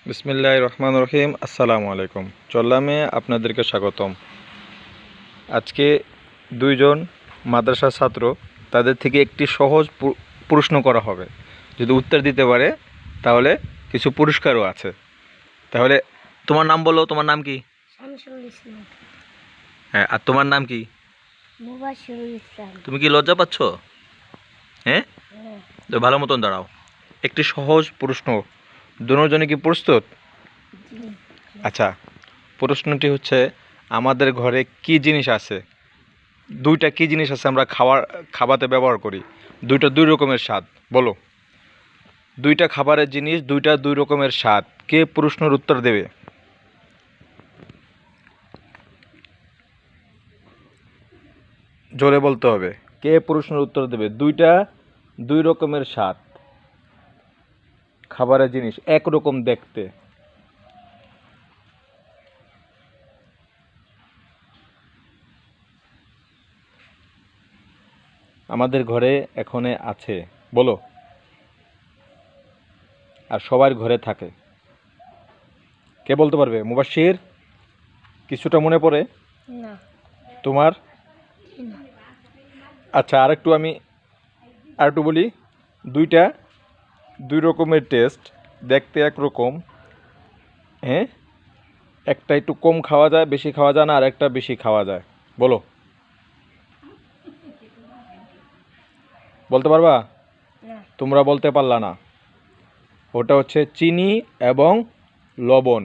বিসমিল্লাহির রহমানির রহিম। আসসালামু আলাইকুম। চল্লামে আপনাদেরকে স্বাগতম। আজকে দুইজন মাদ্রাসার ছাত্র, তাদের থেকে একটি সহজ প্রশ্ন করা হবে। যদি উত্তর দিতে পারে তাহলে কিছু পুরস্কারও আছে। তাহলে তোমার নাম বলো, তোমার নাম কি? শামসুল ইসলাম। হ্যাঁ, আর তোমার নাম কি? মুবাশিরুল ইসলাম। তুমি কি লজ্জা পাচ্ছ? হ্যাঁ, হ্যাঁ। তো ভালো মতন দাঁড়াও। একটি সহজ প্রশ্ন, দুজনে কি প্রস্তুত? জি। আচ্ছা, প্রশ্নটি হচ্ছে, আমাদের ঘরে কি জিনিস আছে? দুইটা কি জিনিস আছে আমরা খাবাতে ব্যবহার করি, দুইটা দুই রকমের স্বাদ। বলো, দুইটা খাবারের জিনিস, দুইটা দুই রকমের স্বাদ। কে প্রশ্নের উত্তর দেবে? জোরে বলতে হবে। কে প্রশ্নের উত্তর দেবে? দুইটা দুই রকমের স্বাদ, খাবারের জিনিস একরকম দেখতে। আমাদের ঘরে এখনে আছে, বলো, আর সবার ঘরে থাকে। কে বলতে পারবে? মুবাশশির, কিছুটা মনে পড়ে না। তোমার? না। আচ্ছা, আরেকটু বলি। দুইটা দুই রকমের টেস্ট, দেখতে একরকম। হ্যাঁ, একটা একটু কম খাওয়া যায়, বেশি খাওয়া যায় না, আর একটা বেশি খাওয়া যায়। বলো, বলতে পারবা? না। তোমরা বলতে পারলা না। ওটা হচ্ছে চিনি এবং লবণ।